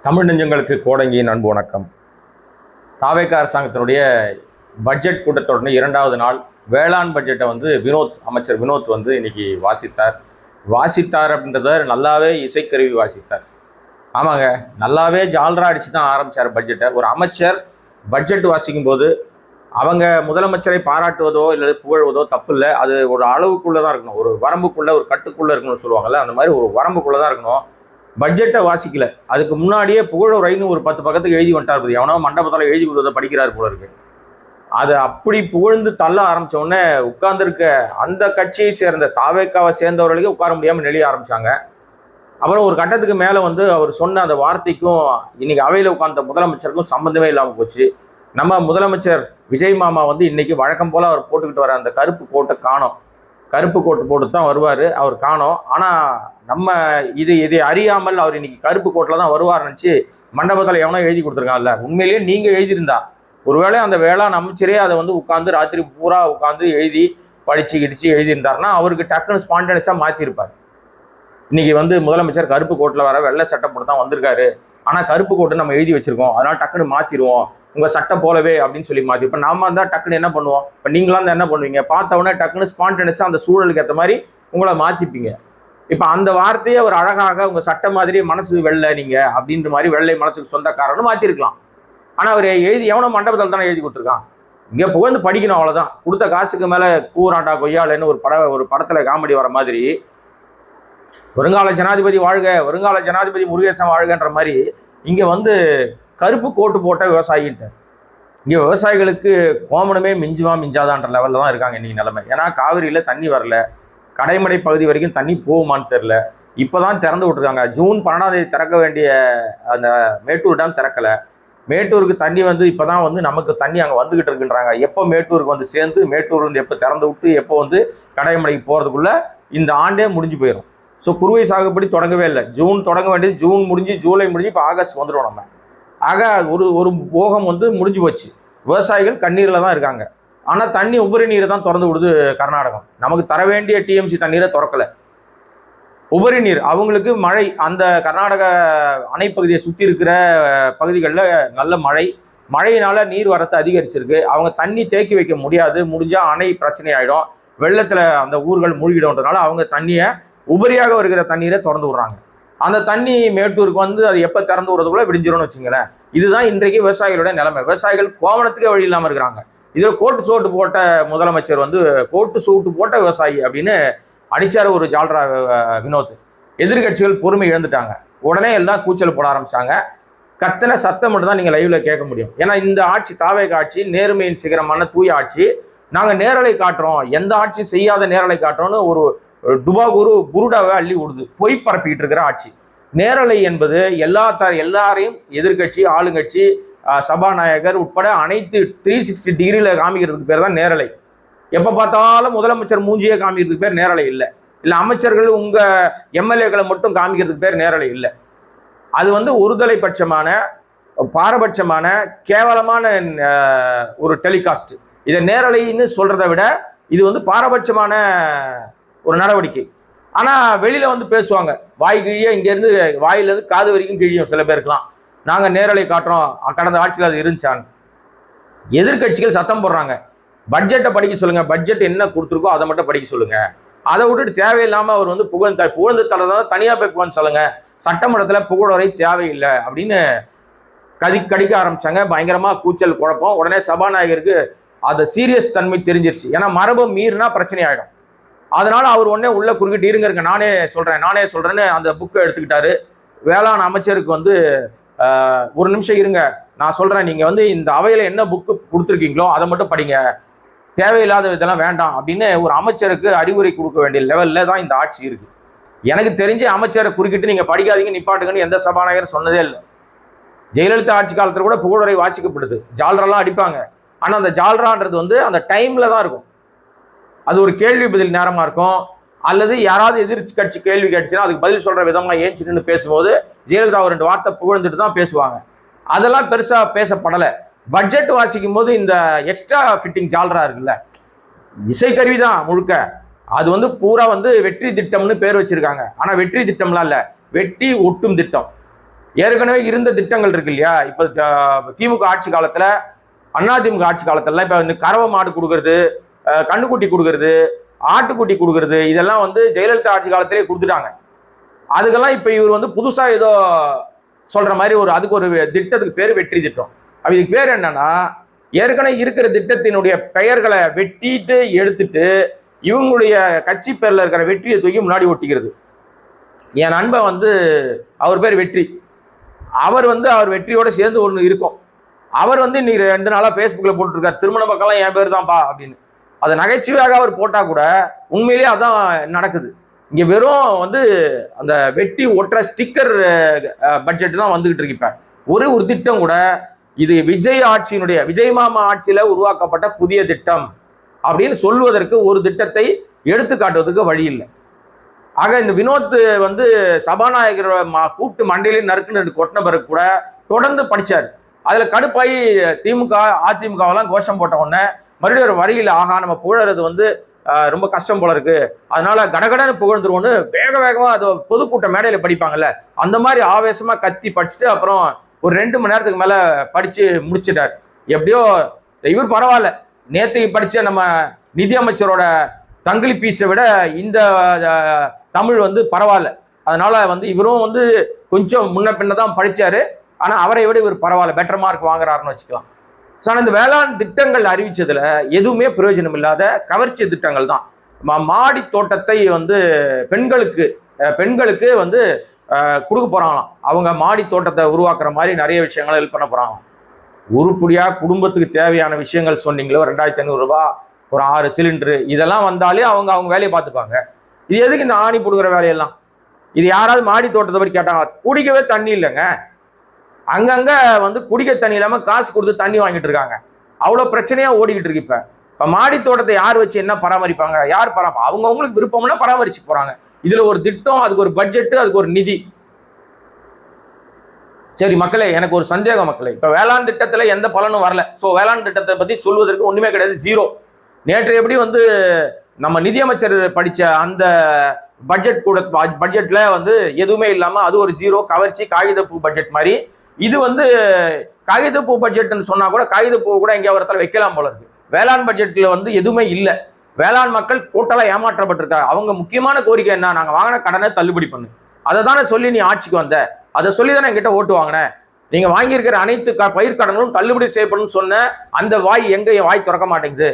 தமிழ் நெஞ்சங்களுக்கு கோடங்கியின் அன்பு வணக்கம். தாவேக அரசாங்கத்தினுடைய பட்ஜெட் கூட்டத்தொடர் இரண்டாவது நாள் வேளாண் பட்ஜெட்டை அமைச்சர் வினோத் இன்னைக்கு வாசித்தார் அப்படின்றத நல்லாவே இசைக்கருவி வாசித்தார். ஆமாங்க, நல்லாவே ஜால்ரா அடிச்சு தான் ஆரம்பித்தார் பட்ஜெட்டை. ஒரு அமைச்சர் பட்ஜெட் வாசிக்கும் போது அவங்க முதலமைச்சரை பாராட்டுவதோ இல்லை புகழ்வதோ தப்பு இல்லை. அது ஒரு அளவுக்குள்ளே தான் இருக்கணும், ஒரு வரம்புக்குள்ளே, ஒரு கட்டுக்குள்ளே இருக்கணும்னு சொல்லுவாங்கல்ல, அந்த மாதிரி ஒரு வரம்புக்குள்ளே தான் இருக்கணும். பட்ஜெட்டை வாசிக்கல, அதுக்கு முன்னாடியே புகழுரைன்னு ஒரு 10 பக்கத்துக்கு எழுதி வந்துட்டார். எவனோ மண்டபத்தால் எழுதி கொடுத்ததை படிக்கிறார் போல இருக்கு. அதை அப்படி புகழ்ந்து தள்ள ஆரம்பிச்ச உடனே உட்கார்ந்துருக்க அந்த கட்சியை சேர்ந்த தாவேக்காவை சேர்ந்தவர்களுக்கே உட்கார முடியாமல் நெளிய ஆரம்பிச்சாங்க. அப்புறம் ஒரு கட்டத்துக்கு மேலே அவர் சொன்ன அந்த வார்த்தைக்கும் இன்னைக்கு அவையில் உட்கார்ந்த முதலமைச்சருக்கும் சம்பந்தமே இல்லாமல் போச்சு. நம்ம முதலமைச்சர் விஜய் மாமா இன்னைக்கு வழக்கம் போல அவர் போட்டுக்கிட்டு வர அந்த கருப்பு கோட்டை காணோம். கருப்பு கோட்டு போட்டு தான் வருவார், அவர் காணோம். ஆனால் நம்ம இதை அறியாமல் அவர் இன்னைக்கு கருப்பு கோட்டில் தான் வருவார் நினச்சி மண்டபத்தில் எவனோ எழுதி கொடுத்துருக்காங்கல்ல. உண்மையிலேயே நீங்கள் எழுதியிருந்தா ஒருவேளை அந்த வேளாண் அமைச்சரே அதை உட்காந்து ராத்திரி பூரா உட்காந்து எழுதி படித்து கிடிச்சு எழுதியிருந்தாருன்னா அவருக்கு டக்குன்னு ஸ்பான்டேனியஸாக மாற்றிருப்பார். இன்னைக்கு முதலமைச்சர் கருப்பு கோட்டில் வர வெள்ளை சட்டை போட்டு தான் வந்திருக்காரு, ஆனால் கருப்பு கோட்டு நம்ம எழுதி வச்சிருக்கோம், அதனால டக்குன்னு மாற்றிடுவோம், உங்கள் சட்டை போலவே அப்படின்னு சொல்லி மாற்றி. இப்போ நாம இருந்தால் டக்குன்னு என்ன பண்ணுவோம்? இப்போ நீங்களாம் இருந்தால் என்ன பண்ணுவீங்க? பார்த்த உடனே டக்குன்னு ஸ்பான்டேனியஸாக அந்த சூழலுக்கு ஏற்ற மாதிரி உங்களை மாற்றிப்பீங்க. இப்போ அந்த வார்த்தையை ஒரு அழகாக உங்கள் சட்டை மாதிரி மனசு வெள்ளை நீங்கள் அப்படின்ற மாதிரி வெள்ளை மனசுக்கு சொந்தக்காரன்னு மாற்றிருக்கலாம். ஆனால் அவர் எவனோ மண்டபத்தில் தானே எழுதி கொடுத்துருக்கான். இங்கே புகழ்ந்து படிக்கணும், அவ்வளோதான். கொடுத்த காசுக்கு மேலே கூறாண்டா கொய்யாலன்னு ஒரு படத்தில் காமெடி வர மாதிரி வருங்கால ஜனாதிபதி வாழ்க, வருங்கால ஜனாதிபதி முருகேசன் வாழ்கன்ற மாதிரி இங்கே கருப்பு கோட்டு போட்ட விவசாயின்ட்டு இங்கே விவசாயிகளுக்கு கோமணமே மிஞ்சாதான்ற லெவலில் தான் இருக்காங்க இன்னைக்கு நிலைமை. ஏன்னா காவிரியில் தண்ணி வரல, கடைமடை பகுதி வரைக்கும் தண்ணி போகுமான்னு தெரில. இப்போ தான் திறந்து விட்டுருக்காங்க. ஜூன் 12ஆம் தேதி திறக்க வேண்டிய அந்த மேட்டூர் டேம் திறக்கலை. மேட்டூருக்கு தண்ணி இப்போ தான் நமக்கு தண்ணி அங்கே வந்துக்கிட்டு இருக்குன்றாங்க. எப்போ மேட்டூருக்கு சேர்ந்து மேட்டூர் எப்போ திறந்து விட்டு எப்போ கடைமடைக்கு போகிறதுக்குள்ளே இந்த ஆண்டே முடிஞ்சு போயிடும். ஸோ குறுவை சாகுபடி தொடங்கவே இல்லை. ஜூன் தொடங்க வேண்டியது ஜூன் முடிஞ்சு ஜூலை முடிஞ்சு இப்போ ஆகஸ்ட் வந்துடும். நம்ம ஆக ஒரு போகம் முடிஞ்சு போச்சு. விவசாயிகள் கண்ணீரில் தான் இருக்காங்க. ஆனால் தண்ணி உபரி நீரை தான் திறந்து விடுது கர்நாடகம். நமக்கு தர வேண்டிய டிஎம்சி தண்ணீரை திறக்கலை. உபரி நீர் அவங்களுக்கு மழை, அந்த கர்நாடக அணைப்பகுதியை சுற்றி இருக்கிற பகுதிகளில் நல்ல மழையினால நீர் வரத்து அதிகரிச்சிருக்கு. அவங்க தண்ணி தேக்கி வைக்க முடியாது, முடிஞ்சால் அணை பிரச்சனை ஆகிடும், வெள்ளத்தில் அந்த ஊர்கள் மூழ்கிடும்ன்றதுனால அவங்க தண்ணியை உபரியாக வருகிற தண்ணீரை திறந்து விடுறாங்க. அந்த தண்ணி மேட்டூருக்கு அது எப்போ திறந்து விடுறதுக்குள்ள விடிஞ்சிரும்னு வச்சுங்களேன். இதுதான் இன்றைக்கு விவசாயிகளோட நிலைமை. விவசாயிகள் கோவணத்துக்கே வழி இல்லாமல் இருக்கிறாங்க. இதில் கோட்டு சூட்டு போட்ட முதலமைச்சர் கோட்டு சூட்டு போட்ட விவசாயி அப்படின்னு அடிச்சார் ஒரு ஜால்ரா வினோத். எதிர்கட்சிகள் பொறுமை இழந்துட்டாங்க. உடனே எல்லாம் கூச்சல் போட ஆரம்பிச்சாங்க. கத்தனை சத்தம் மட்டும் தான் நீங்கள் லைவ்ல கேட்க முடியும். ஏன்னா இந்த ஆட்சி தாவேக ஆட்சி, நேர்மையின் சிகரமான தூய ஆட்சி. நாங்கள் நேரலை காட்டுறோம், எந்த ஆட்சி செய்யாத நேரலை காட்டுறோம்னு ஒரு புருடாவை அள்ளி விடுது, பொய் பரப்பிக்கிட்டு இருக்கிற ஆட்சி. நேரலை என்பது எல்லாரையும் எதிர்கட்சி, ஆளுங்கட்சி, சபாநாயகர் உட்பட அனைத்து 360 டிகிரியில் காமிக்கிறதுக்கு பேர் தான் நேரலை. எப்போ பார்த்தாலும் முதலமைச்சர் மூஞ்சியே காமிக்கிறதுக்கு பேர் நேரலை இல்லை. இல்லை அமைச்சர்கள் உங்கள் எம்எல்ஏக்களை மட்டும் காமிக்கிறதுக்கு பேர் நேரலை இல்லை. அது ஒருதலை பட்சமான, பாரபட்சமான, கேவலமான ஒரு டெலிகாஸ்ட். இதை நேரலைன்னு சொல்றதை விட இது பாரபட்சமான ஒரு நடவடிக்கை. ஆனால் வெளியில் பேசுவாங்க, வாய் கிழிய, இங்கேருந்து வாயிலேருந்து காது வரைக்கும் கிழியும் சில பேருக்குலாம். நாங்கள் நேரலை காட்டுறோம், கடந்த ஆட்சியில் அது இருந்துச்சான்னு. எதிர்கட்சிகள் சத்தம் போடுறாங்க, பட்ஜெட்டை படிக்க சொல்லுங்கள், பட்ஜெட் என்ன கொடுத்துருக்கோ அதை மட்டும் படிக்க சொல்லுங்கள். அதை விட்டுட்டு தேவையில்லாமல் அவர் புகழ்ந்து தரதான் தனியாக போய் புகழ்ந்து சொல்லுங்கள், சட்டமன்றத்தில் புகழுரை தேவையில்லை அப்படின்னு கடிக்க ஆரம்பித்தாங்க. பயங்கரமாக கூச்சல் குழப்பம். உடனே சபாநாயகருக்கு அது சீரியஸ் தன்மை தெரிஞ்சிருச்சு. ஏன்னா மரபு மீறினா பிரச்சனை ஆகிடும். அதனால அவர் உடனே உள்ள குறுக்கிட்டு இருங்க நானே சொல்றேன்னு அந்த புக்கை எடுத்துக்கிட்டாரு. வேளாண் அமைச்சருக்கு ஒரு நிமிஷம் இருங்க, நான் சொல்றேன், நீங்க இந்த அவையில என்ன புக்கு கொடுத்துருக்கீங்களோ அதை மட்டும் படிங்க, தேவையில்லாத இதெல்லாம் வேண்டாம் அப்படின்னு ஒரு அமைச்சருக்கு அறிவுரை கொடுக்க வேண்டிய லெவல்ல தான் இந்த ஆட்சி இருக்கு. எனக்கு தெரிஞ்சு அமைச்சரை குறுக்கிட்டு நீங்க படிக்காதீங்க, நிப்பாட்டுங்கன்னு எந்த சபாநாயகர் சொன்னதே இல்லை. ஜெயலலிதா ஆட்சி காலத்துல கூட புகழுரை வாசிக்கப்படுது, ஜால்ரெல்லாம் அடிப்பாங்க. ஆனா அந்த ஜால்ரான்றது அந்த டைம்ல தான் இருக்கும். அது ஒரு கேள்வி பதில் நேரமா இருக்கும், அல்லது யாராவது எதிர்கட்சி கேள்வி கேட்டுச்சுன்னா அதுக்கு பதில் சொல்ற விதமா ஏஞ்சி நின்று பேசும்போது ஜெயலலிதா 2 வார்த்தை புகழ்ந்துட்டு தான் பேசுவாங்க. அதெல்லாம் பெருசா பேசப்படலை. பட்ஜெட் வாசிக்கும் போது இந்த எக்ஸ்ட்ரா ஃபிட்டிங் ஜால்ரா இருக்குல்ல, இசைக்கருவி தான் முழுக்க. அது பூரா வெற்றி திட்டம்னு பேர் வச்சிருக்காங்க. ஆனா வெற்றி திட்டம்லாம் இல்லை, வெட்டி ஒட்டும் திட்டம். ஏற்கனவே இருந்த திட்டங்கள் இருக்கு இல்லையா? இப்ப திமுக ஆட்சி காலத்துல, அதிமுக ஆட்சி காலத்துல இப்ப இந்த கறவை மாடு கொடுக்கறது, கண்ணுக்குட்டி கொடுக்கறது, ஆட்டுக்குட்டி கொடுக்கறது, இதெல்லாம் வந்து ஜெயலலிதா ஆட்சி காலத்திலேயே கொடுத்துட்டாங்க. அதுக்கெல்லாம் இப்ப இவர் வந்து புதுசா ஏதோ சொல்ற மாதிரி அதுக்கு ஒரு திட்டத்துக்கு பேர் வெற்றி திட்டம். இதுக்கு பேர் என்னன்னா, ஏற்கனவே இருக்கிற திட்டத்தினுடைய பெயர்களை வெட்டிட்டு எடுத்துட்டு இவங்களுடைய கட்சி பேர்ல இருக்கிற வெற்றியை தூக்கி முன்னாடி ஒட்டிக்கிறது. என் நண்பன் வந்து அவர் பேர் வெற்றி, அவர் வெற்றியோட சேர்ந்து ஒன்று இருக்கும். அவர் வந்து இன்னைக்கு 2 நாளா Facebookல போட்டுருக்காரு, திருமண பக்கம்லாம் என் பேர் தான்ப்பா அப்படின்னு. அதை நகைச்சுவையாக அவர் போட்டா கூட உண்மையிலேயே அதான் நடக்குது. இங்க வெறும் அந்த வெட்டி ஒற்ற ஸ்டிக்கர் பட்ஜெட் தான் வந்துகிட்டு இருக்கு. இப்ப ஒரு திட்டம் கூட இது விஜய் மாமா ஆட்சியில உருவாக்கப்பட்ட புதிய திட்டம் அப்படின்னு சொல்வதற்கு ஒரு திட்டத்தை எடுத்து காட்டுவதற்கு வழி இல்லை. ஆக இந்த வினோத் சபாநாயகர் கூப்பிட்டு மண்டையிலே நறுக்குன்னு கொட்டின பிறகு கூட தொடர்ந்து படிச்சாரு. அதுல கடுப்பாயி திமுக அதிமுகவெல்லாம் கோஷம் போட்ட உடனே மறுபடியும் ஒரு வரியில், ஆகா நம்ம புகழறது ரொம்ப கஷ்டம் போல இருக்கு, அதனால கடகடன்னு புகழ்ந்துருவோன்னு வேகமா அது பொதுக்கூட்ட மேடையில படிப்பாங்கல்ல, அந்த மாதிரி ஆவேசமா கத்தி படிச்சுட்டு அப்புறம் ஒரு 2 மணி நேரத்துக்கு மேல படிச்சு முடிச்சிட்டார். எப்படியோ இவர் பரவாயில்ல, நேற்று படிச்ச நம்ம நிதியமைச்சரோட தங்கிலி பீஸை விட இந்த தமிழ் பரவாயில்ல. அதனால இவரும் கொஞ்சம் முன்ன பின்ன தான் படிச்சாரு. ஆனா அவரை விட இவர் பரவாயில்ல, பெட்டர் மார்க் வாங்குறாருன்னு வச்சுக்கலாம். இந்த வேளாண் திட்டங்கள் அறிவிச்சதுல எதுவுமே பிரயோஜனம் இல்லாத கவர்ச்சி திட்டங்கள் தான். மாடி தோட்டத்தை பெண்களுக்கு கொடுக்க போறாங்களாம். அவங்க மாடி தோட்டத்தை உருவாக்குற மாதிரி நிறைய விஷயங்களை ஹெல்ப் பண்ண போறாங்க. உருப்படியா குடும்பத்துக்கு தேவையான விஷயங்கள் சொன்னீங்களோ, 2500 ரூபாய், ஒரு 6 சிலிண்டரு, இதெல்லாம் வந்தாலே அவங்க வேலையை பார்த்துப்பாங்க. இது எதுக்கு இந்த ஆணி புடுங்குற வேலையெல்லாம்? இது யாராவது மாடி தோட்டத்தை பற்றி கேட்டாங்க? குடிக்கவே தண்ணி இல்லைங்க. அங்கங்க குடிக்க தண்ணி இல்லாம காசு கொடுத்து தண்ணி வாங்கிட்டு இருக்காங்க. அவ்வளவு பிரச்சனையா ஓடிக்கிட்டு இருக்கு. இப்ப மாடி தோட்டத்தை யார் வச்சு என்ன பராமரிப்பாங்க? யார் அவங்களுக்கு விருப்பம்னா பராமரிச்சு போறாங்க. இதுல ஒரு திட்டம், அதுக்கு ஒரு பட்ஜெட், அதுக்கு ஒரு நிதி. சரி மக்களே, எனக்கு ஒரு சந்தேகம் மக்களே. இப்ப வேளாண் திட்டத்துல எந்த பலனும் வரல. சோ வேளாண் திட்டத்தை பத்தி சொல்வதற்கு ஒண்ணுமே கிடையாது, ஜீரோ. நேற்று எப்படி நம்ம நிதியமைச்சர் படிச்ச அந்த பட்ஜெட்ல எதுவுமே இல்லாம அது ஒரு ஜீரோ, கவர்ச்சி, காகிதப்பூ பட்ஜெட் மாதிரி. இது காகிதப்பூ பட்ஜெட்னு சொன்னா கூட காகிதப்பூ கூட எங்கேயாவது ஒரு இடத்துல வைக்கலாம் போல இருக்கு. வேளாண் பட்ஜெட்ல எதுவுமே இல்லை. வேளாண் மக்கள் டோட்டலா ஏமாற்றப்பட்டிருக்காங்க. அவங்க முக்கியமான கோரிக்கை என்ன? நாங்க வாங்கின கடனை தள்ளுபடி பண்ணு. அதை தானே சொல்லி நீ ஆட்சிக்கு வந்த. அதை சொல்லி தானே என்கிட்ட ஓட்டு வாங்கினேன். நீங்க வாங்கியிருக்கிற அனைத்து பயிர் கடன்களும் தள்ளுபடி செய்யப்படும் சொன்ன அந்த வாய் திறக்க மாட்டேங்குது.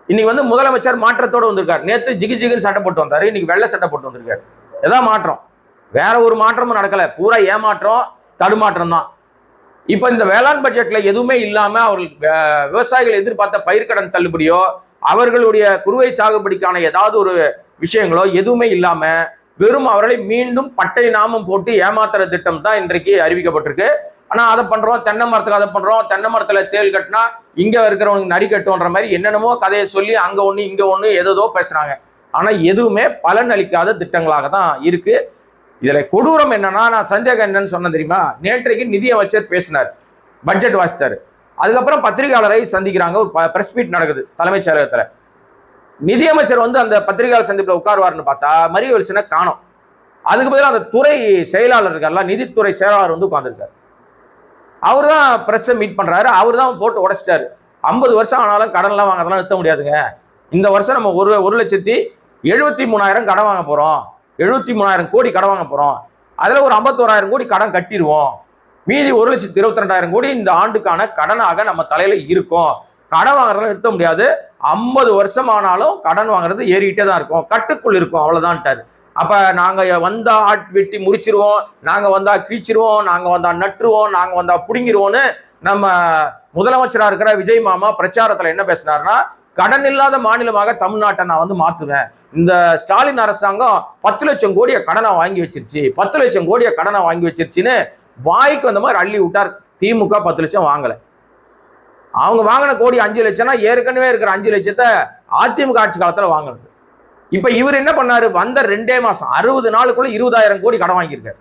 இன்னைக்கு முதலமைச்சர் மாற்றத்தோடு வந்திருக்காரு. நேற்று ஜிகின்னு சட்டை போட்டு வந்தாரு, இன்னைக்கு வெள்ளை சட்டை போட்டு வந்திருக்காரு. ஏதாவது மாற்றம்? வேற ஒரு மாற்றமும் நடக்கல. பூரா ஏமாற்றம், தடுமாற்றம் தான். இப்ப இந்த வேளாண் பட்ஜெட்ல எதுவுமே இல்லாம அவர்கள் விவசாயிகள் எதிர்பார்த்த பயிர்க்கடன் தள்ளுபடியோ, அவர்களுடைய குறுவை சாகுபடிக்கான ஏதாவது ஒரு விஷயங்களோ எதுவுமே இல்லாம வெறும் அவர்களை மீண்டும் பட்டை நாமம் போட்டு ஏமாத்துற திட்டம் தான் இன்றைக்கு அறிவிக்கப்பட்டிருக்கு. ஆனா அதை பண்றோம், தென்னை மரத்துக்கு அதை பண்றோம், தென்னை மரத்துல தேல் கட்டினா இங்க இருக்கிறவங்க நரி கட்டுன்ற மாதிரி என்னென்னமோ கதையை சொல்லி அங்க ஒண்ணு இங்க ஒண்ணு ஏதோ பேசுறாங்க. ஆனா எதுவுமே பலன் அளிக்காத திட்டங்களாக தான் இருக்கு. இதுல கொடூரம் என்னன்னா, நான் சந்தேகம் என்னன்னு சொன்ன தெரியுமா? நேற்றைக்கு நிதியமைச்சர் பேசினார், பட்ஜெட் வாசித்தாரு. அதுக்கப்புறம் பத்திரிகையாளரை சந்திக்கிறாங்க, ஒரு பிரஸ் மீட் நடக்குது தலைமைச் செயலகத்துல. நிதியமைச்சர் அந்த பத்திரிகையாளர் சந்திப்புல உட்காருவார்னு பார்த்தா மரியவல்சனை காணோம். அதுக்கு பதிலாக அந்த துறை செயலாளர் இருக்கார்ல, நிதித்துறை செயலாளர் உட்கார்ந்துருக்காரு. அவரு தான் பிரஸ் மீட் பண்றாரு. அவரு தான் போட்டு உடைச்சிட்டாரு. 50 வருஷம் ஆனாலும் கடன்லாம் வாங்கறதெல்லாம் நிறுத்த முடியாதுங்க. இந்த வருஷம் நம்ம 1,73,000 கடன் வாங்க போறோம், 73,000 கோடி கடன் வாங்க போறோம். அதுல ஒரு 51,000 கோடி கடன் கட்டிடுவோம். மீதி 1,22,000 கோடி இந்த ஆண்டுக்கான கடனாக நம்ம தலையில இருக்கும். கடன் வாங்குறதுல நிறுத்த முடியாது. 50 வருஷம் ஆனாலும் கடன் வாங்குறது ஏறிக்கிட்டே தான் இருக்கும், கட்டுக்குள் இருக்கும், அவ்வளவுதான்ட்டாரு. அப்ப நாங்க வந்தா வெட்டி முறிச்சிருவோம், நாங்க வந்தா கீச்சிருவோம், நாங்க வந்தா நட்டுருவோம், நாங்க வந்தா புடுங்கிருவோம்னு நம்ம முதலமைச்சரா இருக்கிற விஜய் மாமா பிரச்சாரத்துல என்ன பேசினாருன்னா, கடன் இல்லாத மாநிலமாக தமிழ்நாட்டை நான் மாத்துவேன். இந்த ஸ்டாலின் அரசாங்கம் 10 லட்சம் கோடியை கடனை வாங்கி வச்சிருச்சு, 10 லட்சம் கோடியை கடனை வாங்கி வச்சிருச்சுன்னு வாய்க்கு வந்த மாதிரி அள்ளி விட்டார். திமுக 10 லட்சம் வாங்கல. அவங்க வாங்கின கோடி 5 லட்சம்னா ஏற்கனவே இருக்கிற 5 லட்சத்தை அதிமுக ஆட்சி காலத்துல வாங்கினது. இப்ப இவர் என்ன பண்ணாரு? வந்த 2 மாசம் 60 நாளுக்குள்ள 20,000 கோடி கடன் வாங்கியிருக்காரு.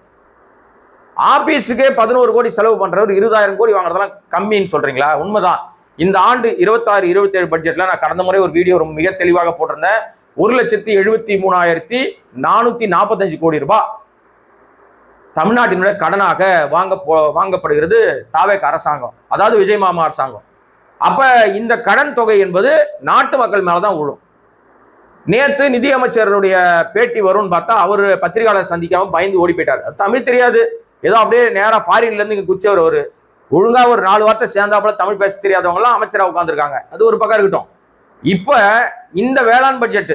ஆபீஸுக்கே 11 கோடி செலவு பண்றவர் 20,000 கோடி வாங்குறதெல்லாம் கம்மின்னு சொல்றீங்களா? உண்மைதான். இந்த ஆண்டு 26-27 பட்ஜெட்ல நான் கடந்த முறை ஒரு வீடியோ ரொம்ப மிக தெளிவாக போட்டிருந்தேன். 1,73,445 கோடி ரூபாய் தமிழ்நாட்டினுடைய கடனாக வாங்கப்படுகிறது தாவேக அரசாங்கம், அதாவது விஜய் மாமா அரசாங்கம். அப்ப இந்த கடன் தொகை என்பது நாட்டு மக்கள் மேலதான் விழும். நேத்து நிதியமைச்சருடைய பேட்டி வரும்னு பார்த்தா அவரு பத்திரிகையாளர் சந்திக்காம பயந்து ஓடி போயிட்டாரு. தமிழ் தெரியாது, ஏதோ அப்படியே நேரா ஃபாரின்ல இருந்து இங்க குச்சவர் அவரு. ஒழுங்கா ஒரு 4 வார்த்தை சேர்ந்தாப்புல தமிழ் பேச தெரியாதவங்க எல்லாம் அமைச்சரா உட்காந்துருக்காங்க. அது ஒரு பக்கம் இருக்கட்டும். இப்ப இந்த வேளாண் பட்ஜெட்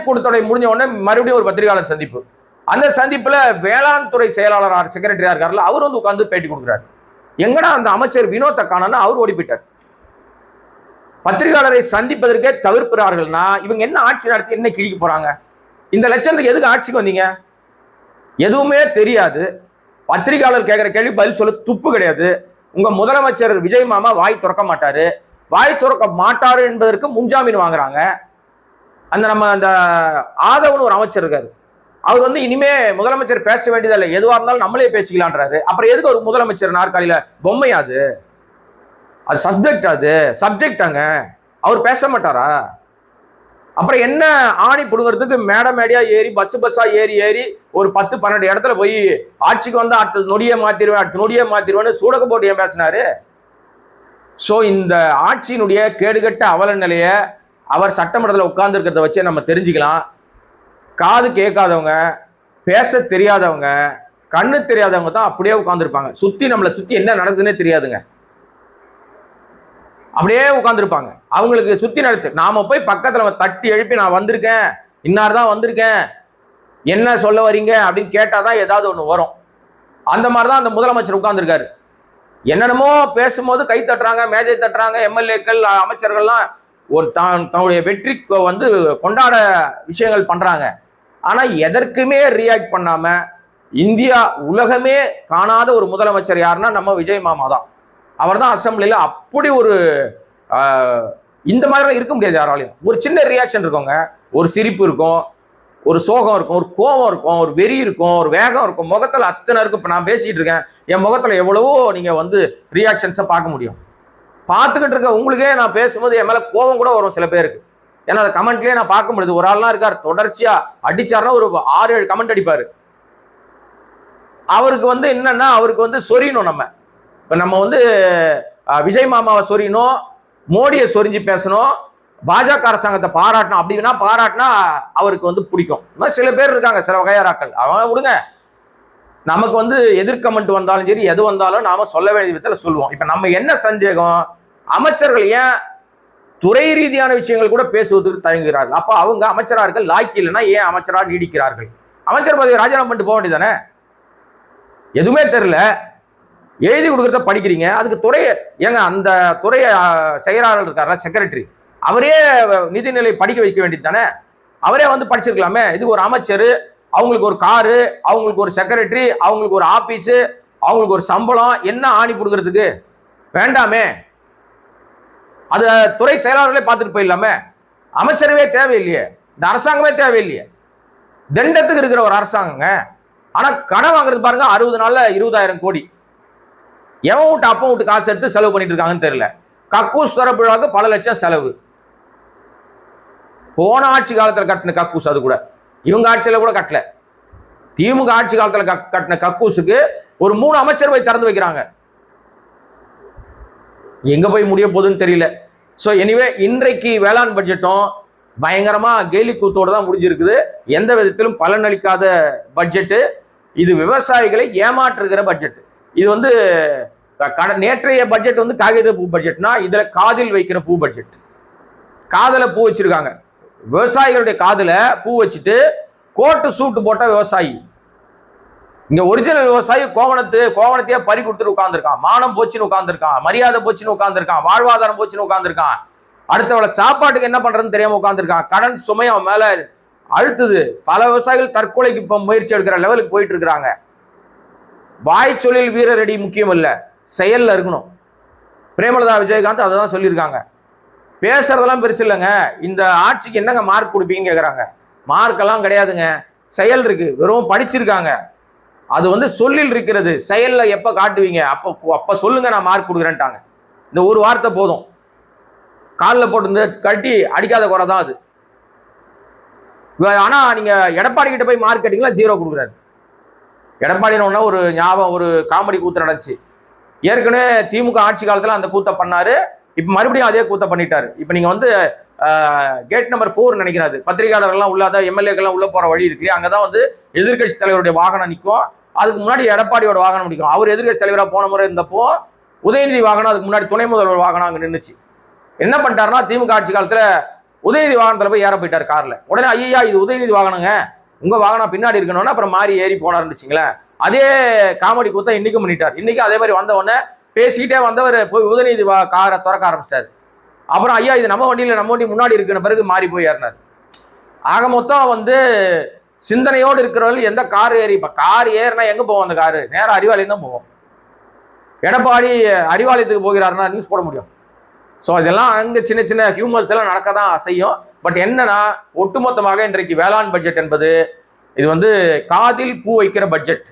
கூட்டத்தொடர் முடிஞ்ச உடனே மறுபடியும் ஒரு பத்திரிகையாளர் சந்திப்பு. அந்த சந்திப்புல வேளாண் துறை செயலாளர் செக்ரட்டரியா இருக்காருல்ல, அவர் வந்து உட்கார்ந்து பேட்டி கொடுக்குறாரு. எங்கடா அந்த அமைச்சர் வினோத்தை காணோம்னா அவர் ஓடி போயிட்டார். பத்திரிகையாளரை சந்திப்பதற்கே தவிர்க்கிறார்கள்னா இவங்க என்ன ஆட்சி நடத்தி என்ன கிழிக்க போறாங்க? இந்த லட்சத்துக்கு எதுக்கு ஆட்சிக்கு வந்தீங்க? எதுவுமே தெரியாது. பத்திரிகையாளர் கேட்கிற கேள்வி பதில் சொல்ல துப்பு கிடையாது. உங்க முதலமைச்சர் விஜய் மாமா வாய் திறக்க மாட்டாரு. வாய் திறக்க மாட்டாரு என்பதற்கு முன்ஜாமீன் வாங்குறாங்க. அந்த ஆதவன் ஒரு அமைச்சர் இருக்காரு, அவர் வந்து இனிமே முதலமைச்சர் பேச வேண்டியதில்லை, எதுவா இருந்தாலும் நம்மளே பேசிக்கலான்றாரு. அப்புறம் எதுக்கு ஒரு முதலமைச்சர் நாற்காலியில பொம்மையாது? அது சப்ஜெக்டாங்க, அவர் பேச மாட்டாரா? அப்புறம் என்ன ஆணி புடுங்கிறதுக்கு மேடையா ஏறி பஸ்ஸா ஏறி ஒரு 10-12 இடத்துல போய் ஆட்சிக்கு வந்து அடுத்த நொடியை மாத்திருவேன்னு சூடக்க போட்டு ஏன் பேசினாரு? சோ இந்த ஆட்சியினுடைய கேடுகட்ட அவல நிலைய அவர் சட்டமன்றத்தில் உட்கார்ந்து இருக்கிறத வச்சு நம்ம தெரிஞ்சுக்கலாம். காது கேட்காதவங்க, பேச தெரியாதவங்க, கண்ணு தெரியாதவங்க தான் அப்படியே உட்கார்ந்துருப்பாங்க. நம்மளை சுத்தி என்ன நடக்குதுன்னே தெரியாதுங்க, அப்படியே உட்கார்ந்துருப்பாங்க. அவங்களுக்கு சுத்தி நடத்து நாம போய் பக்கத்துல தட்டி எழுப்பி நான் வந்திருக்கேன், இன்னார்தான் வந்திருக்கேன், என்ன சொல்ல வரீங்க அப்படின்னு கேட்டாதான் ஏதாவது ஒண்ணு வரும். அந்த மாதிரிதான் அந்த முதலமைச்சர் உட்கார்ந்துருக்காரு. என்னென்னமோ பேசும்போது கை தட்டுறாங்க, மேஜை தட்டுறாங்க. எம்எல்ஏக்கள் அமைச்சர்கள்லாம் ஒரு தன்னுடைய வெற்றி வந்து கொண்டாட விஷயங்கள் பண்றாங்க. ஆனா எதற்குமே ரியாக்ட் பண்ணாம இந்தியா உலகமே காணாத ஒரு முதலமைச்சர் யாருன்னா நம்ம விஜய் மாமா தான். அவர் தான் அசம்பிளில அப்படி ஒரு இந்த மாதிரி இருக்க முடியாது யாராலையும். ஒரு சின்ன ரியாக்ஷன் இருக்குங்க, ஒரு சிரிப்பு இருக்கும், ஒரு சோகம் இருக்கும், ஒரு கோபம் இருக்கும், ஒரு வெறி இருக்கும், ஒரு வேகம் இருக்கும், முகத்துல அத்தனை இருக்கும். இப்ப நான் பேசிட்டு இருக்கேன், என் முகத்துல எவ்வளவோ நீங்க வந்து ரியாக்ஷன்ஸை பார்க்க முடியும். பார்த்துக்கிட்டு இருக்க உங்களுக்கே நான் பேசும்போது என் மேல கோபம் கூட வரும் சில பேருக்கு. ஏன்னா அதை கமெண்ட்லயே நான் பார்க்க முடியுது. ஒரு ஆள்லாம் இருக்கார், தொடர்ச்சியா அடிச்சாருன்னா ஒரு 6-7 கமெண்ட் அடிப்பாரு. அவருக்கு வந்து என்னன்னா அவருக்கு வந்து சொரியணும். நம்ம வந்து விஜய் மாமாவை சொரியணும், மோடியை சொரிஞ்சு பேசணும், பாஜக அரசாங்கத்தை பாராட்டணும். அப்படின்னா பாராட்டினா அவருக்கு வந்து பிடிக்கும். சில பேர் இருக்காங்க, சில வகையாராக்கள். அவங்க விடுங்க, நமக்கு வந்து எதிர்கமெண்ட் வந்தாலும் சரி எது வந்தாலும் நாம சொல்ல வேண்டிய விதத்தில் சொல்லுவோம். இப்ப நம்ம என்ன சந்தேகம், அமைச்சர்கள் ஏன் துறை ரீதியான விஷயங்கள் கூட பேசுவதற்கு தயங்குகிறார்கள்? அப்ப அவங்க அமைச்சரார்கள் லாய்க்கு இல்லைன்னா ஏன் அமைச்சராக நீடிக்கிறார்கள்? அமைச்சர் பதவி ராஜினாமா பண்ணிட்டு போக வேண்டியதானே? எதுவுமே தெரியல, எழுதி கொடுக்கறத படிக்கிறீங்க, அதுக்கு அந்த துறை செயலாளர் இருக்காரா செக்ரட்டரி, அவரே நிதிநிலை படிக்க வைக்க வேண்டியது தானே? அவரே வந்து படிச்சிருக்கலாமே. இது ஒரு அமைச்சர், அவங்களுக்கு ஒரு காரு, அவங்களுக்கு ஒரு செக்ரட்டரி, அவங்களுக்கு ஒரு ஆபீஸ், அவங்களுக்கு ஒரு சம்பளம், என்ன ஆணி கொடுக்கறதுக்கு வேண்டாமே? அது துறை செயலாளர்களே பார்த்துட்டு போயிடலாமே. அமைச்சரவே தேவையில்லையே, இந்த அரசாங்கமே தேவையில்லையே. தண்டத்துக்கு இருக்கிற ஒரு அரசாங்கங்க. ஆனா கடன் வாங்குறது பாருங்க, 60 நாள்ல 20,000 கோடி. எவன் விட்டு அப்ப விட்டு காசு எடுத்து செலவு பண்ணிட்டு இருக்காங்கன்னு தெரியல. கக்கூஸ் தரப்புழாவுக்கு பல லட்சம் செலவு. போன ஆட்சி காலத்துல கட்டின கக்கூஸ், அது கூட இவங்க ஆட்சியில கூட கட்டல. திமுக ஆட்சி காலத்துல கட்டின கக்கூசுக்கு ஒரு 3 அமைச்சர் போய் திறந்து வைக்கிறாங்க. எங்க போய் முடிய போகுதுன்னு தெரியல. சோ எனிவே இன்றைக்கு வேளாண் பட்ஜெட்டும் பயங்கரமா கேலி கூத்தோடு தான் முடிஞ்சிருக்குது. எந்த விதத்திலும் பலனளிக்காத பட்ஜெட் இது. விவசாயிகளை ஏமாற்றுகிற பட்ஜெட் இது. வந்து நேற்றைய பட்ஜெட் வந்து காகித பூ பட்ஜெட்னா, இதுல காதில் வைக்கிற பூ பட்ஜெட். காதல பூ வச்சிருக்காங்க, விவசாயிகளுடைய காதுல பூ வச்சுட்டு கோட்டு சூட்டு போட்ட விவசாயி. இங்க ஒரிஜினல் விவசாயி கோவணத்தையே பறி கொடுத்துட்டு உட்கார்ந்துருக்கான். மானம் போச்சுன்னு உட்கார்ந்துருக்கான், மரியாதை போச்சுன்னு உட்கார்ந்துருக்கான், வாழ்வாதாரம் போச்சுன்னு உட்கார்ந்துருக்கான். அடுத்தவளை சாப்பாட்டுக்கு என்ன பண்றதுன்னு தெரியாம உட்கார்ந்துருக்கான். கடன் சுமை அவன் மேல அழுத்துது. பல விவசாயிகள் தற்கொலைக்கு இப்ப முயற்சி எடுக்கிற லெவலுக்கு போயிட்டு இருக்கிறாங்க. வாய் சொல்லில் வீரரடி முக்கியம் இல்ல, செயல்ல இருக்கணும். பிரேமலதா விஜயகாந்த் அதை தான் சொல்லியிருக்காங்க. பேசுறதெல்லாம் பெருசு இல்லைங்க, இந்த ஆட்சிக்கு என்னங்க மார்க் கொடுப்பீங்கன்னு கேட்குறாங்க. மார்க் எல்லாம் கிடையாதுங்க, செயல் இருக்கு. வெறும் படிச்சிருக்காங்க, அது வந்து சொல்லில் இருக்கிறது. செயல்ல எப்ப காட்டுவீங்க அப்ப சொல்லுங்க, நான் மார்க் கொடுக்குறேன்ட்டாங்க. இந்த ஒரு வார்த்தை போதும், காலில் போட்டு கட்டி அடிக்காத குறை தான் அது. ஆனா நீங்க எடப்பாடி கிட்ட போய் மார்க் கட்டிங்களா 0 கொடுக்குறாரு. எடப்பாடினோன்னா ஒரு ஞாபகம், ஒரு காமெடி கூத்து நடந்துச்சு. ஏற்கனவே திமுக ஆட்சி காலத்தில் அந்த கூத்தை பண்ணாரு. இப்போ மறுபடியும் அதே கூத்தை பண்ணிட்டாரு. இப்போ நீங்க வந்து கேட் நம்பர் 4 நினைக்கிறாரு, பத்திரிகையாளர்கள்லாம் உள்ளாத எம்எல்ஏக்கெல்லாம் உள்ள போற வழி இருக்கு, அங்கதான் வந்து எதிர்கட்சி தலைவருடைய வாகனம் நிற்கும். அதுக்கு முன்னாடி எடப்பாடியோட வாகனம் நிற்கும். அவர் எதிர்கட்சி தலைவராக போன முறை இருந்தப்போ உதயநிதி வாகனம், அதுக்கு முன்னாடி துணை முதல்வர் வாகனம் அங்கே நின்றுச்சு. என்ன பண்ணிட்டாருன்னா, திமுக ஆட்சி காலத்துல உதயநிதி வாகனத்துல போய் ஏற போயிட்டார் கார்ல. உடனே ஐயா இது உதயநிதி வாகனங்க, உங்க வாகனம் பின்னாடி இருக்கணும்னா அப்புறம் மாறி ஏறி போனாருன்னு வச்சுங்களேன். அதே காமெடி கூத்த இன்னைக்கும் பண்ணிட்டார். இன்னைக்கு அதே மாதிரி வந்த உடனே பேசிக்கிட்டே வந்தவர் போய் உதயநிதி காரை திறக்க ஆரம்பிச்சிட்டாரு. அப்புறம் ஐயா இது நம்ம வண்டியில், நம்ம வண்டி முன்னாடி இருக்குன பிறகு மாறி போய் ஏறினார். ஆக மொத்தம் வந்து சிந்தனையோடு இருக்கிறவர்கள் எந்த கார் ஏறி, இப்ப கார் ஏறினா எங்க போவோம்? அந்த காரு நேரம் அறிவாலயம் தான் போவோம். எடப்பாடி அறிவாலயத்துக்கு போகிறாருன்னா நியூஸ் போட முடியும். ஸோ இதெல்லாம் அங்கே சின்ன சின்ன ஹியூமர்ஸ் எல்லாம் நடக்க தான் செய்யும். பட் என்னன்னா, ஒட்டுமொத்தமாக இன்றைக்கு வேளாண் பட்ஜெட் என்பது இது வந்து காதில் பூ வைக்கிற பட்ஜெட்.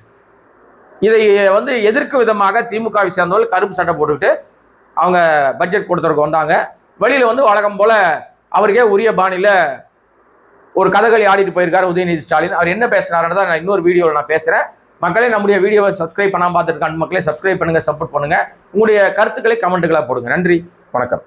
இதை வந்து எதிர்க்கும் விதமாக திமுகவை சேர்ந்தவர்கள் கருப்பு சட்டை போட்டுக்கிட்டு அவங்க பட்ஜெட் கொடுத்துருக்கு வந்தாங்க. வெளியில வந்து வழக்கம் போல அவருக்கே உரிய பாணியில ஒரு கதகளி ஆடிட்டு போயிருக்காரு உதயநிதி ஸ்டாலின். அவர் என்ன பேசுறாருன்னு தான் நான் இன்னொரு வீடியோவில் நான் பேசுறேன். மக்களே, நம்முடைய வீடியோவை சப்ஸ்கிரைப் பண்ணாம பார்த்துட்டு மக்களே சப்ஸ்கிரைப் பண்ணுங்க, சப்போர்ட் பண்ணுங்க. உங்களுடைய கருத்துக்களை கமெண்ட்டுகளா போடுங்க. நன்றி, வணக்கம்.